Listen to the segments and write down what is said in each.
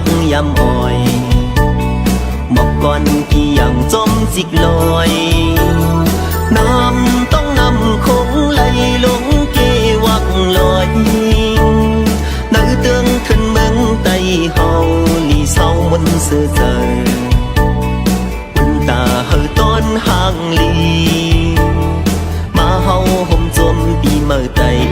กยำอ้อยหมอกก่อนกี่อย่างจมจิกลอยน้ำต้องนำคงไหลลงเกวักลอยnữ tương thân mừng tay hầu lì sau muốn sơ giờ ta hờ ton hàng lì mà hầu hôm chôm đi mờ tay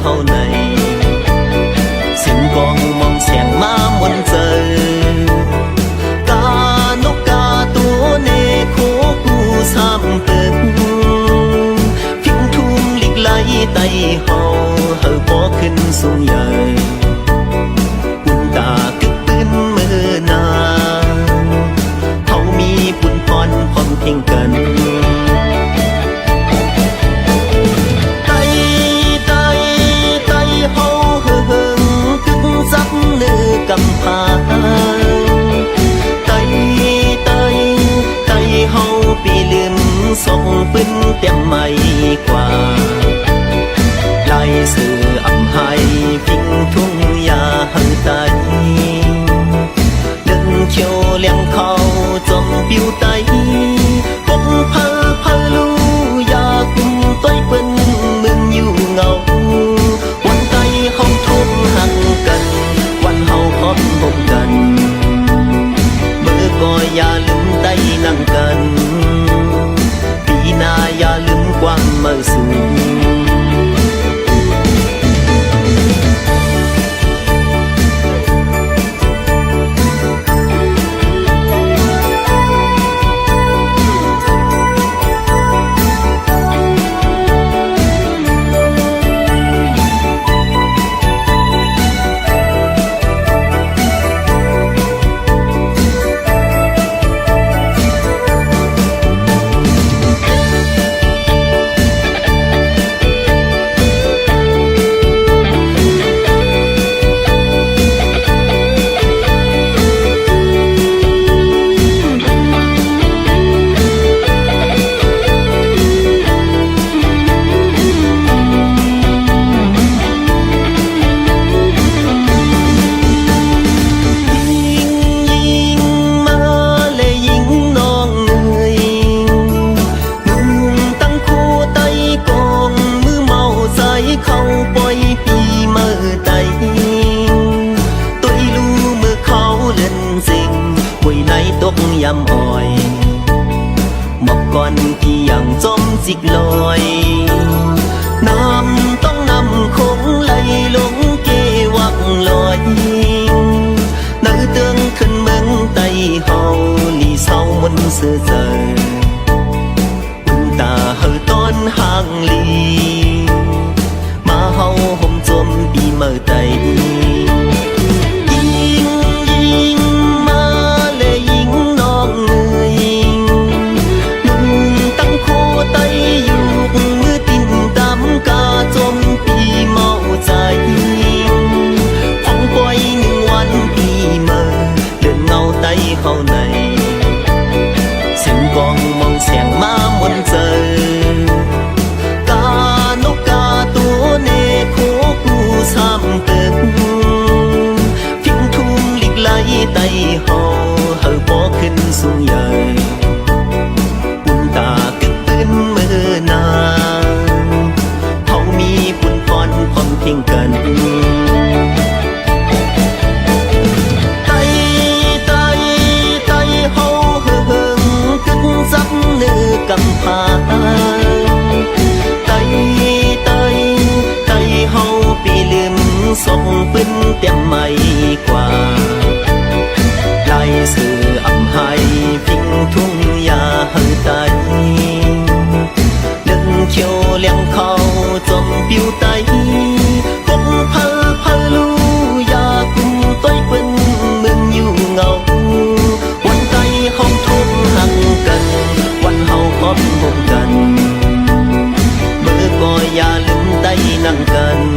hầu này xin con mong xẻng má muốn giờ ca nốc ca túa nê khô cu sam từng phim thum lịch lấy tay hầu hờ bó khinh xuống dời quân ta cực bên mơ na thâu mi buồn pon pon thiên cần cầm phá tay tay tay hầu bị liềm sông bên tem mây qua lại sự ẩm hai phình thung ya hằng tay đừng chiều leng khâu trong biêu tay bốc phơ phơ lu ya cùng tôi bên mừng nhiều ngầu quan tay không thôn hằng cần hóm hôn cần mơ coi ya lưng tay năng cần vì na ya lưng quang mơ xuốngยำอ้อยหมอกก่อนกี่อย่างจมจิกลอยน้ำต้องนำคงไหลลงเกวักลอยnữ tương thân mừng tay hầu lì sau muốn sơ giờ ta hờ ton hàng lì mà hầu hôm chôm đi mờ tay hầu này xin con mong xẻng má muốn giờ ca nốc ca túa nê khô cu sam từng phim thum lịch lấy tay hầu hờ bó khinh xuống dời quân ta cực bên mơ na thâu mi buồn pon pon thiên cần cầm phá tay tay tay hầu bị liềm sông bên tem mây qua lại sự ẩm hai phình thung ya hằng tay đừng chiều leng khâu trong biêu tay bốc phơ phơ lu ya cùng tôi bên mừng nhiều ngầu quan tay không thôn hằng cần hóm hôn cần mơ coi ya lưng tay năng cần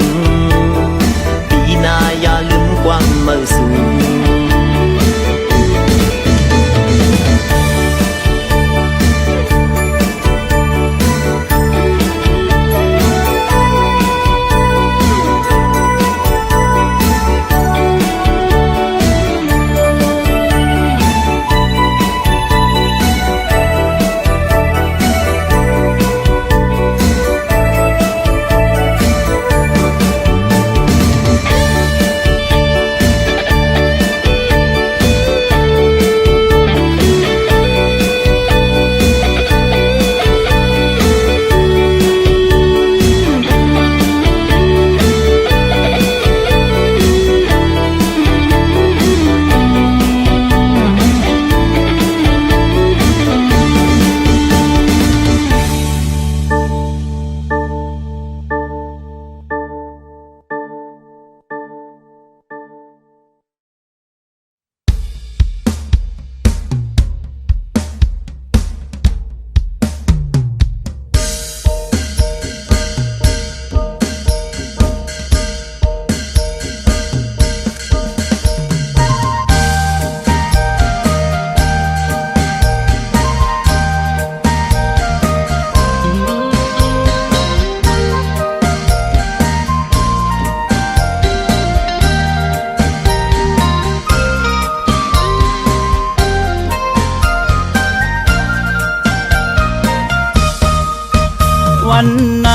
วันไหน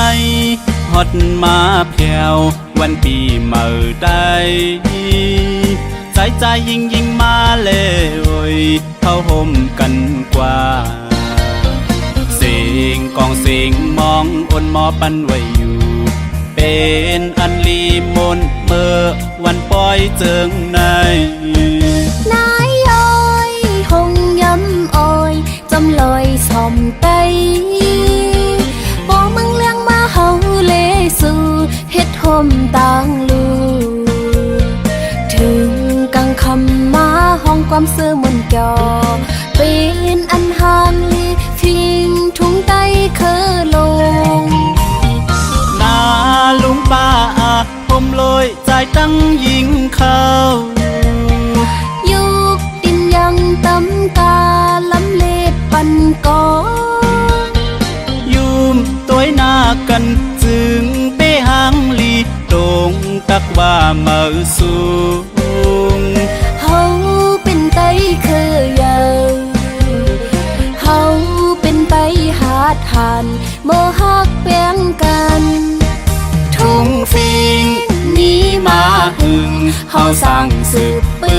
ฮอดมาแผ่ววันปีเมื่อใดใจยิงมาเลยเข้าห่มกันกว่าเสียงกองเสียงมองอ่อนหมอปันไว้อยู่เป็นอันลีมนเมื่อวันปล่อยเจิงในนายอ้อยหงย้ำอ้อยจำลอยสอมไตบอกมึงเลี้ยงมาเฮาเลสู่เฮ็ดห่มต่างลูถึงกังคำมาห้องความเสื่อมนจอเป็นอันห่างลีพิงทุ่งไตเคอลงนาลุงป้าผมลอยใจตั้งยิงเขายุกดินยังตำกาลำเลปันกองยุมตัวหน้ากันจึงเป้หางลีตรงตักว่ามาสูงเฮาเป็นไตเคยาวเฮาเป็นไตหาทานโมหักแบ่งกันทุ่งฟิงนี้มาหึงเฮาสั่งสืบปื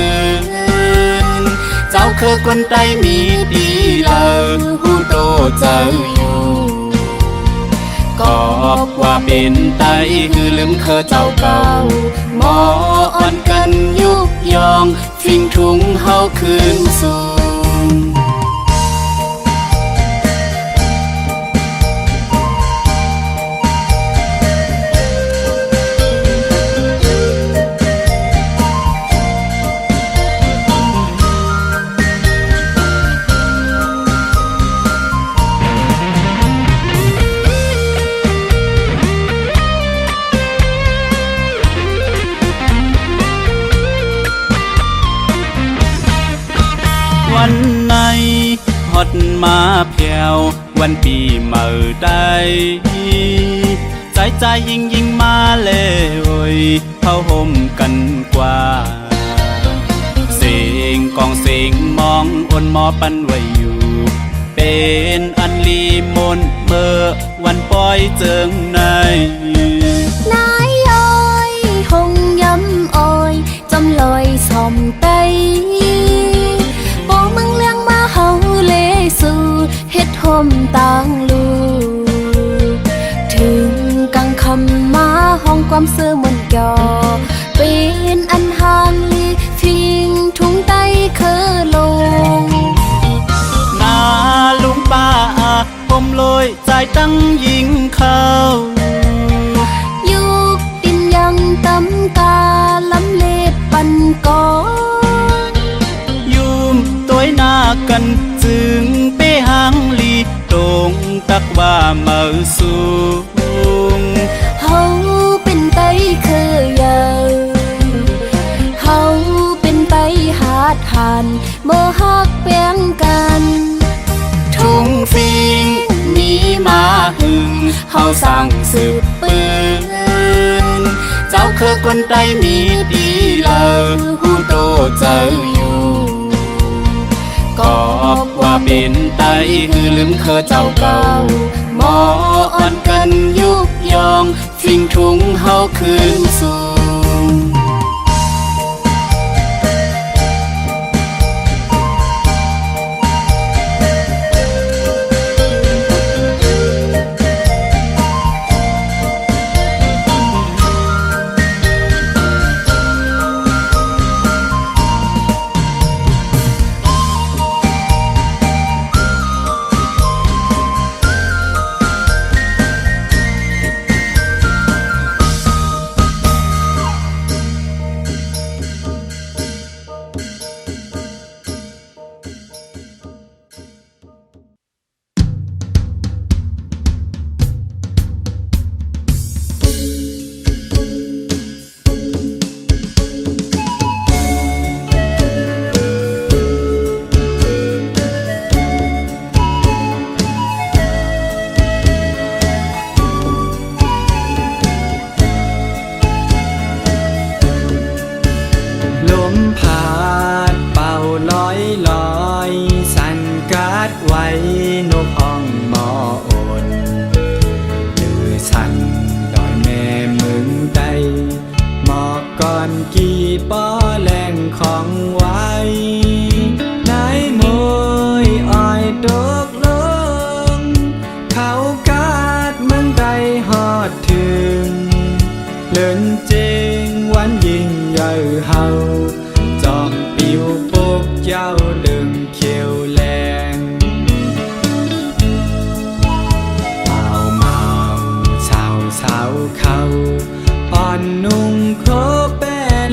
นเจ้าคือคนไตมีดีเลยหูโตเจ้าอยู่ก็ว่าเป็นไตคือลืมเคอเจ้าเก่าหมออ่อนกันยุบยองฟิงทุ่งเฮาคืนสู่วันไหนฮอดมาแผ่ววันปีเมื่อใดใจยิงมาเลยเข้าห่มกันกว่าเสียงกองเสียงมองอ่อนหมอปันไว้อยู่เป็นอันลีมนเมื่อวันปล่อยเจิงในนายอ้อยหงย้ำอ้อยจำลอยสอมไตบอกมึงเลี้ยงมาเฮาเลสู่เฮ็ดห่มต่างลูถึงกังคำมาห้องความเสื่อมนจอเป็นอันห่างลีพิงทุ่งไตเคอลงนาลุงป้าผมลอยใจตั้งยิงเขายุกดินยังตำกาลำเลปันกองยุมตัวหน้ากันจึงเป้หางลีตรงตักว่ามาสูงเฮาเป็นไตเคยาวเฮาเป็นไตหาทานโมหักแบ่งกันทุ่งฟิงนี้มาหึงเฮาสั่งสืบปืนเจ้าคือคนไตมีดีเลยหูโตเจ้าอยู่ก็ว่าเป็นไตคือลืมเคอเจ้าเก่าหมออ่อนกันยุบยองฟิงทุ่งเฮาคืนสู่ ก่อนกี่ป้อแรงของไว้นายมวยอ้อยตกลงเขากาดเมืองใดฮอดถึงเลินเจงวันยิ่งใหญ่เฮาจอมปิวปกเจ้าดึงเขียวแรงเมาเมาเช้าเช้าเขาอ่อนนุ่งโคแป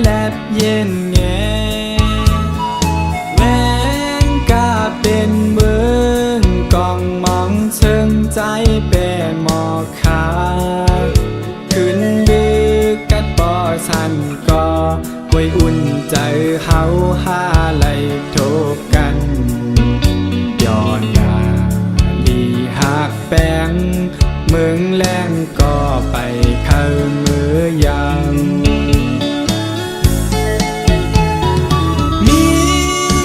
แลบเย็นแงแมงกาเป็นเมืองกองมองเชิงใจแปหมอขาขึ้นดึกกัดบ่อสันก็กวยอุ่นใจเฮาหาไหลโทบกันย้อนยาลีหักแป้งเมืองแรงก็ไปเข้ามือยังมี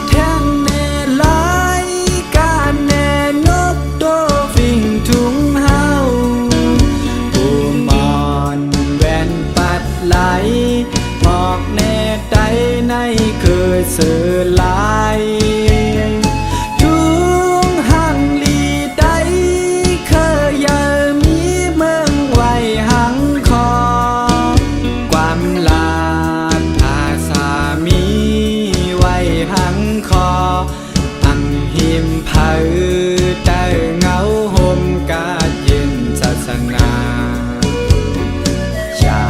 แท่งแน่หลายการแน่นกโตฟิ่งทุ่งเฮาผู้มอนแว่นปัดไหลหมอกแน่ใดในคือสื่อลายทุ่งหังลีใดเคยยามีเมืองไว้หังคอความลาดอาสามีไว้หังคออังหิมเผาแต่เงาห่มกาดเย็นศาสนาอย่า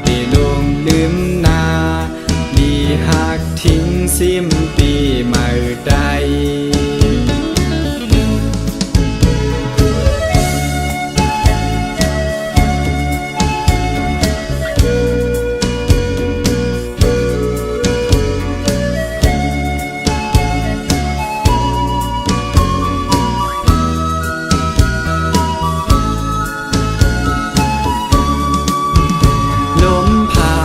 ไปลงลืมนาดีหักทิ้งซิมปีเมื่อใดลมพา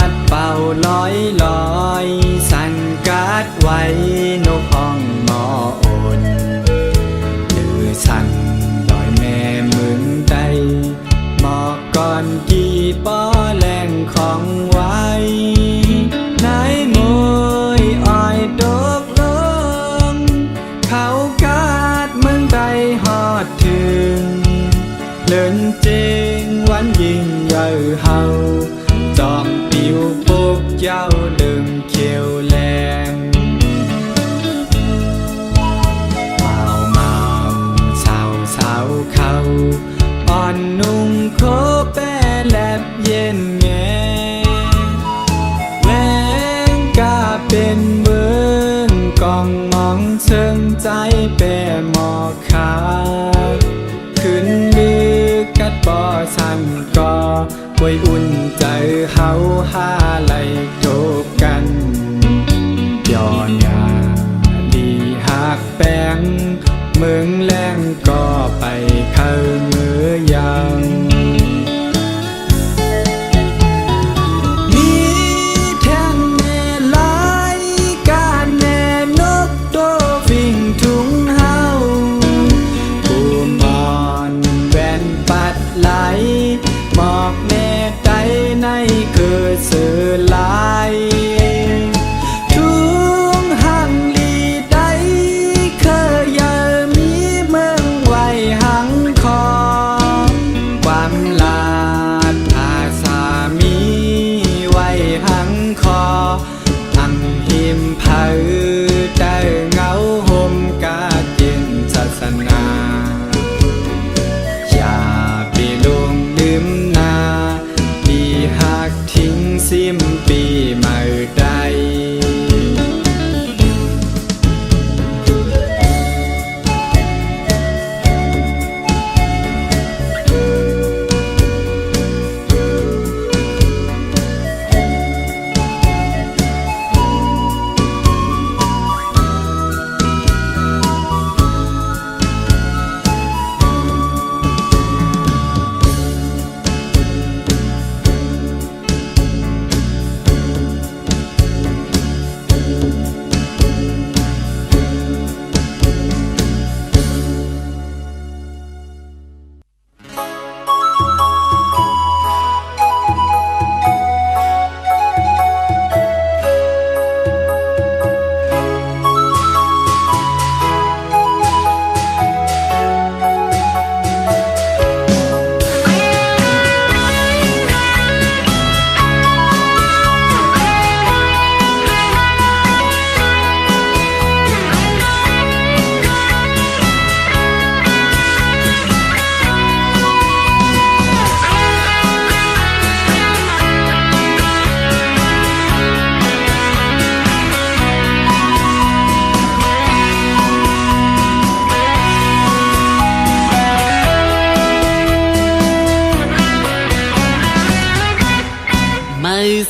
ดเป่าลอยลอยสั่นกาดไว้นกห้องหมอโอนลือสั่นลอยแม่มึงใดหมอกก่อนกี่ป้อแรงของไว้นายมวยอ้อยตกลงเขากาดเมืองใดฮอดถึงเลินเจงวันยิ่งใหญ่เฮาจอมปิวปกเจ้าดึงเขียวแรงเมาเมาเช้าเช้าเขาอ่อนนุ่งโคแปแลบเย็นแงแมงกาเป็นเมืองกองมองเชิงใจแปหมอขาขึ้นลึกกัดบ่อสันก็กวยอุ่นใจเฮาหาไหลโทบกันย้อนยาดีหักแป้งเมืองแรงก็ไปเข้ามือยังมีแท่งแน่หลายการแน่นกโตฟิ่งทุ่งเฮาผู้มอนแว่นปัดไหลหมอกแน่ใดในคือสื่อลายทุ่งหังลีใดเคยยามีเมืองไว้หังคอความลาดอาสามีไว้หังคออังหิมเผาแต่เงาห่มกาดเย็นศาสนาอย่าไปลงลืมนาดีหักทิ้งซิมปีเมื่อใด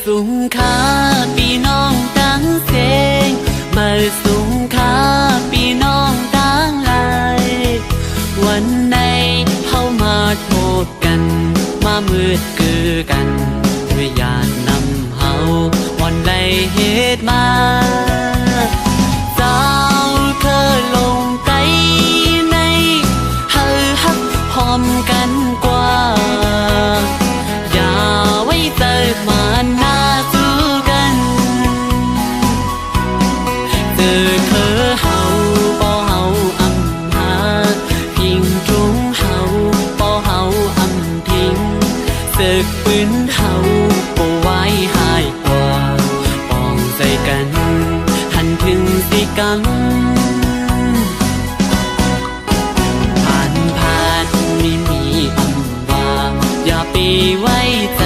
สูงค่าพี่น้องต่างเสงมาสูงค่าพี่น้องต่างหลายวันไหนเฮามาโทษกันมามืดคือกันด้วยญาตินำเฮาวันใดเหตุมาเจ้าเคยลงใจในเฮาฮักพร้อมกันกว่าอย่าไว้เจอมาหน้าสู้กันเจอคือเฮาบ่เฮาอำหาพิงจุงเฮาบ่เฮาอำทิ้งศึกปืนเฮาบ่ไว้หายกว่าป้องใจกันหันถึงสิกันผ่านมีอำว่าอย่าไปไว้ใจ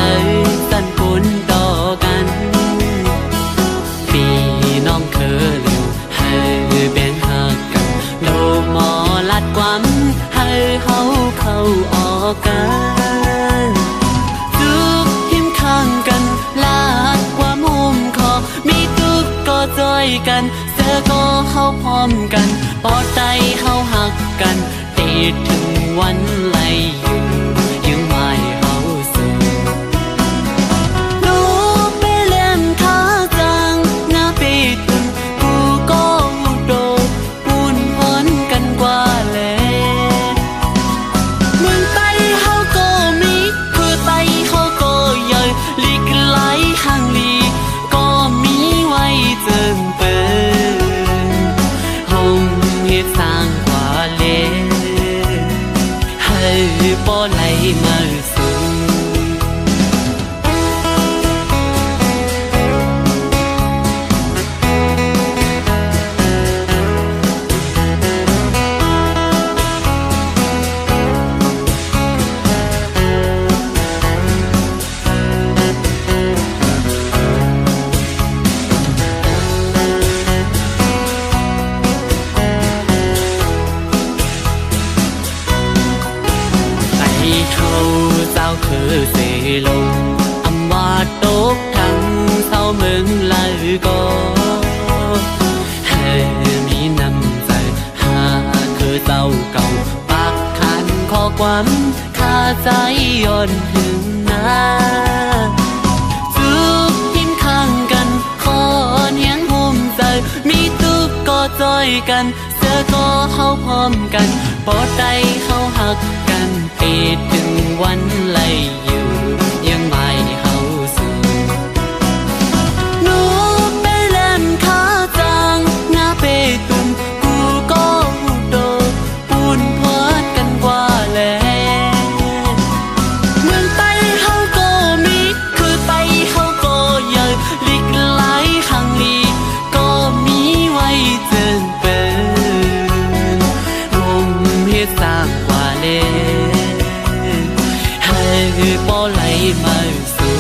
สั่นผลต่อกันพี่น้องเคยเร็วให้แบ่งหักกันโลหมอลัดความให้เฮาเข้าออกกันทุกหิมข้างกันลาดความมุมคอมีทุกก็จอยกันเจอก็เฮาพร้อมกันปอดใจเฮาหักกันติดถึงวันไล่อยู่ยังไม่เฮาสูลูกไปเล่นขาจังหน้าไปตึงกูก็โดดปูนพ้นกันกว่าแลเมืองไต้เฮาก็มีคือไต้เฮาก็ใหญ่ลีกไหลห่างลีก็มีไว้เจิงเปินห้องเฮ็ดสร้างกว่าเลให้บ่ไหลมาสูงไอ้เขาเจ้าคือเสลงอำว่าตกทั้งเศร้าเมืองลายก็ให้มีน้ำใจหาคือเจ้าเก่าปากขันข้อความข้าใจย้อนถึงหน้าทุกหิมข้างกันขอนเฮียงห่มใจมีทุกก็จอยกันเสือก็เฮาพร้อมกันปอดใจเฮาหักกันปิดถึงวันไล่อยู่ยังไม่เฮาสูหนูไปเล่นขาจังหน้าไปตุนกูก็โดดปูนพอดกันกว่าแลเมืองไต้เฮาก็มีคือไต้เฮาก็ใหญ่ลีกไหลห่างลีก็มีไว้เจิงเป็นวงเฮ็ดสร้างกว่าเลให้บ่ไหลมาสู่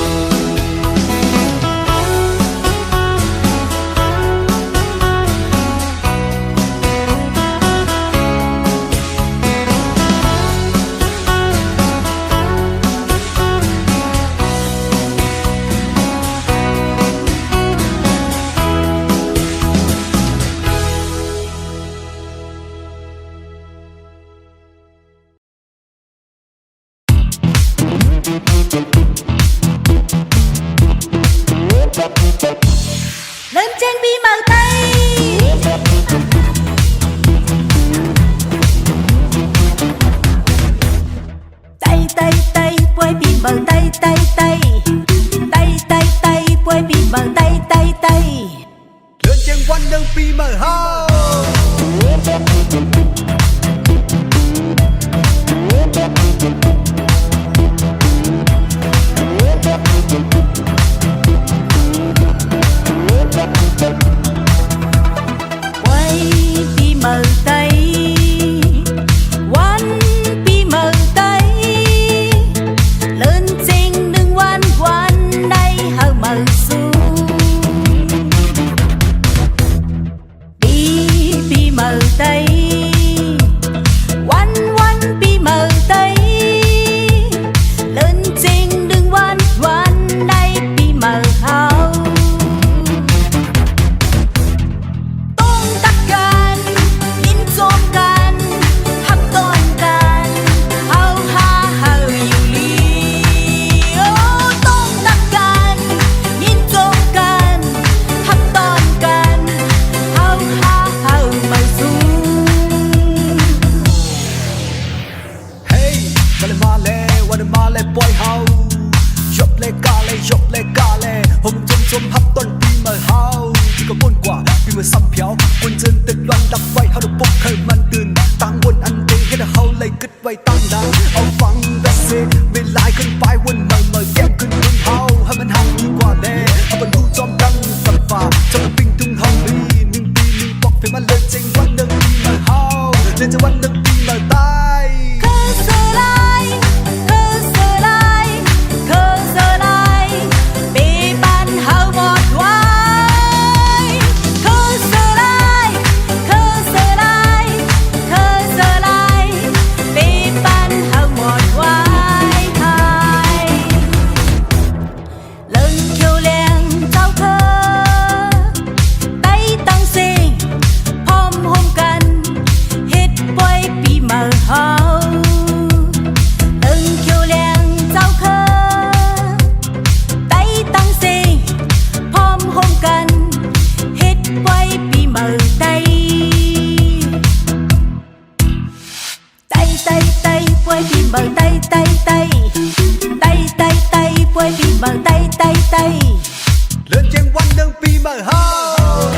lên trên bi mờ tay tay tay tay quay bi mờ tay tay tay tay tay tay quay bi mờ tay tay tay lên trên quanh đơn pi mờ hao quay bi mờ tay quanh bi mờ tay lên trên đừng quan quan đây hờ mờ xuống bi mờ tay quanh quanh bi mờ tay lên trên đừng quan quan đây bi mờ hờ xuân hấp tuầnปีmà hao chỉ có buồn quả vì mà xăm phéo quân dân tịch loạn đập vay hao được bốc khởi man tường tăng quân ăn đi hết là hao lấy cất vay tăng đá ông vắng đã xê bên lại cơn phai quân mờ mờ kém cơn quân hao hay mình hàng đi qua đê ông vẫn thu chom đăng tập phà trong một bình tung hồng đi nhưng đi đi bọc phải mang lên trên quan đơn đi mà hao lên trên quan đơn đi mà tai lên trên quan đơn pi mà hao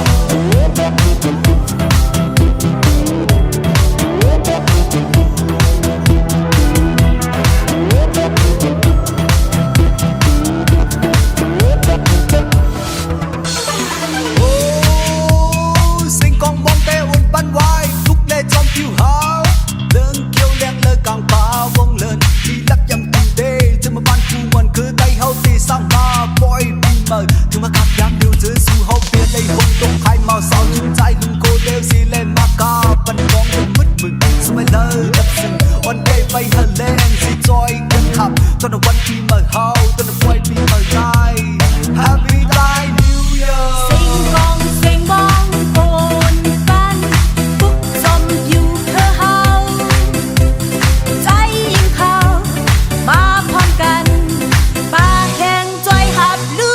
sinh con bom tê uốn bắn vai thúc lê trong kiêu hao lớn kêu len lơ càng phá vong lên đi lắc dầm từng đê trên một ban khu mình cứ tay hao tì sang ba boy pi mờ thường mà cặp đám điều dưới su hậu phía đây không tung khai màu sao chúng trai lưng cô đeo xì lên mà ca bắn con vẫn mất mực sao mày lơ đập sừng one day bay hờ lên xì trôi cân khập tôi là one pi mờ hao tôi là boy pi mờ gai happy life new year sinh bong bồn ban phúc dòng dù thơ haoใจยิ่งเข้ามาพร้อมกันป่าแห่งจอยหับลู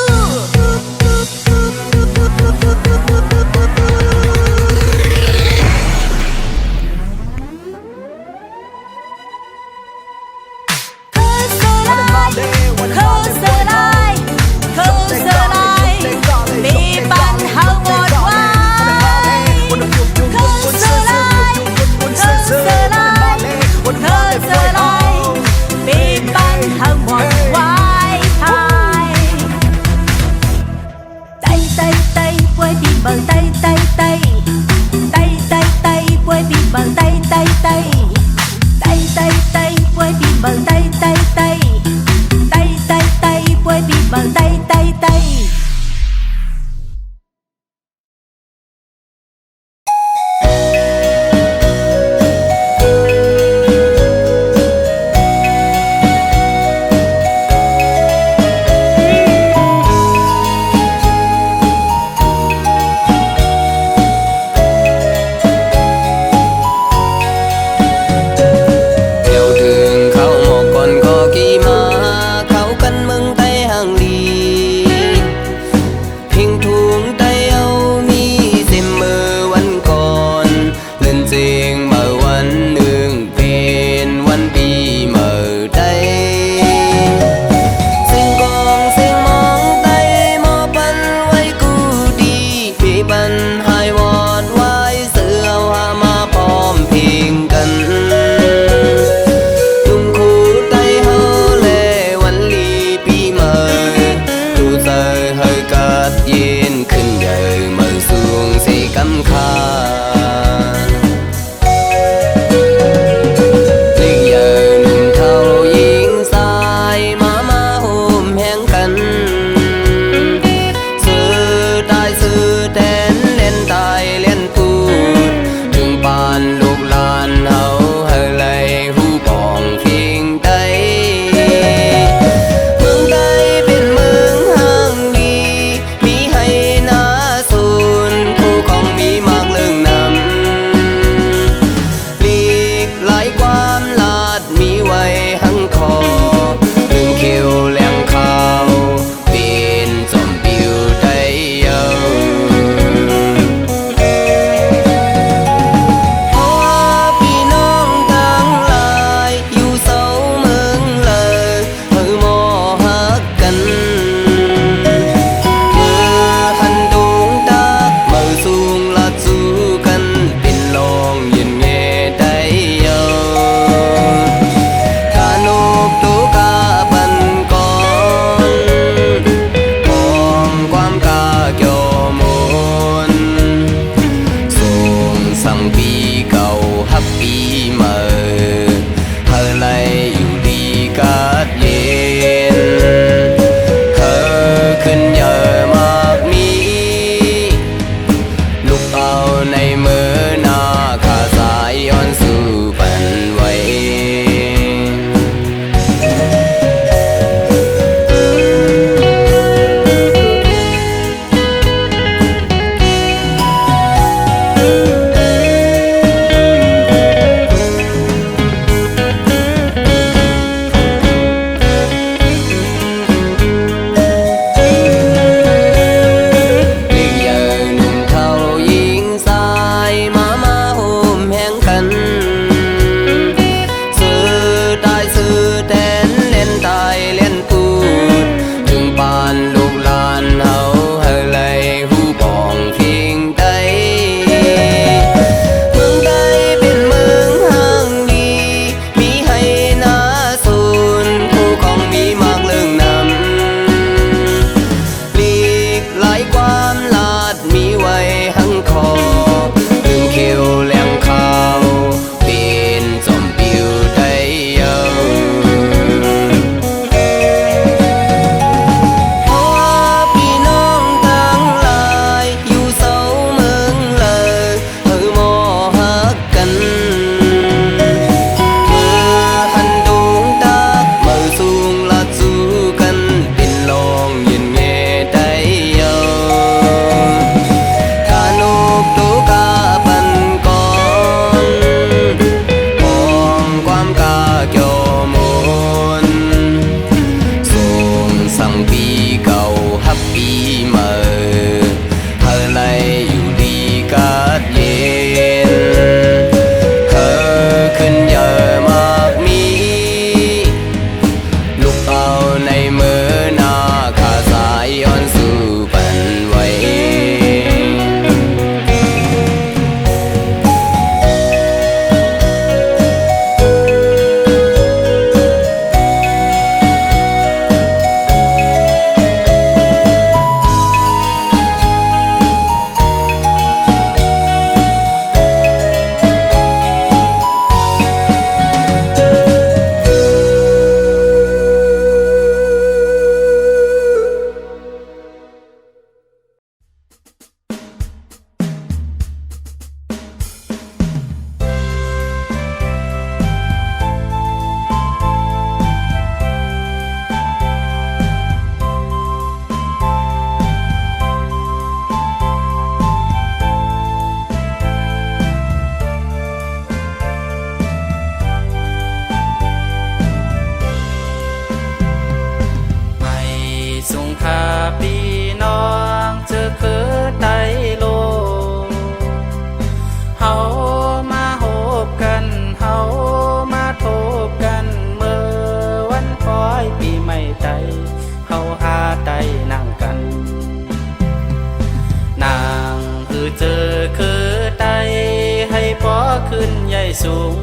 ขึ้นใหญ่สูง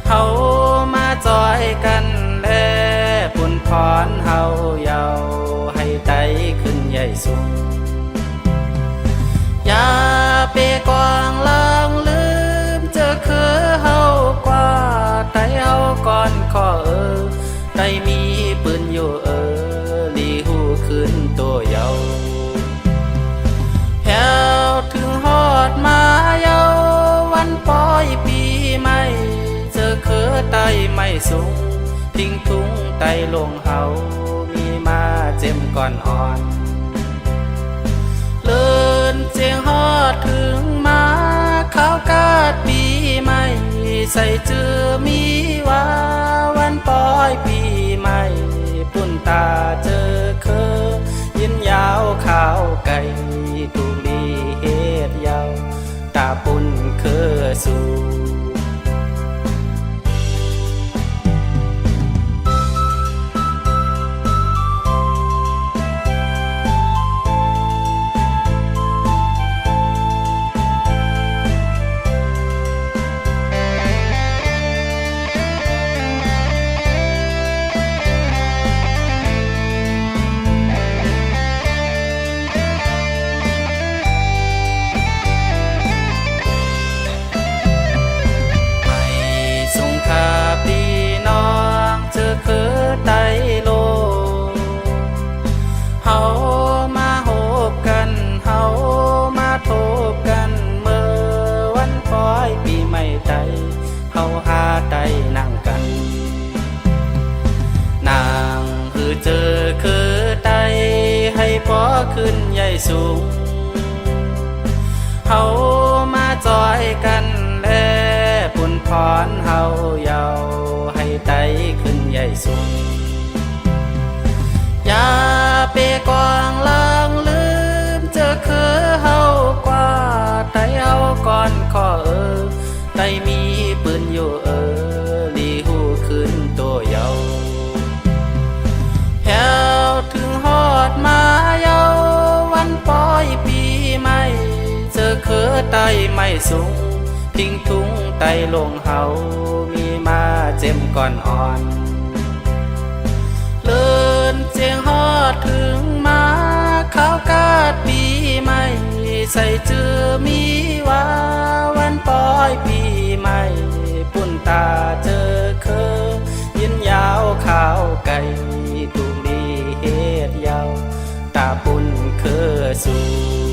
เฮามาจอยกันแลปุ่นพรเฮาเยาให้ไต่ขึ้นใหญ่สูงอย่าเปกวางลางลืมเจอคือเฮากว่าไต่เฮาก่อนขอไต่มีปืนอยู่ลีหูขึ้นตัวเยาแถวถึงฮอดมาเยาวันปล่อยปีใหม่เจอคือไต่ไม่สูงทิ้งทุ่งไต่ลงเฮามีมาเจ็มก่อนอ่อนเลินเจียงฮอดถึงมาข้าวกาดปีใหม่ใส่เจือมีว่าวันปล่อยปีใหม่ปุ่นตาเจอเคอยินยาวข้าวไก่ตุลีเฮ็ดยาวตาปุ่นเคอสู่ ขึ้นใหญ่สูงเฮามาจอยกันแลปุ่นพรเฮาเยาให้ไต่ขึ้นใหญ่สูงอย่าเปกวางลางลืมเจอคือเฮากว่าไต่เฮาก่อนขอไต่มีปืนอยู่ลีหูขึ้นตัวเยาแถวถึงฮอดมาเยาวันปล่อยปีใหม่เจอคือไต่ไม่สูงพิงทุ่งไต่ลงเฮามีมาเจ็มก่อนอ่อนเลินเจียงฮอดถึงมาข้าวกาดปีใหม่ใส่เจือมีว่าวันปล่อยปีใหม่ปุ่นตาเจอเคอยินยาวข้าวไก่ตุลีเฮ็ดยาวตาปุ่นเคอสู่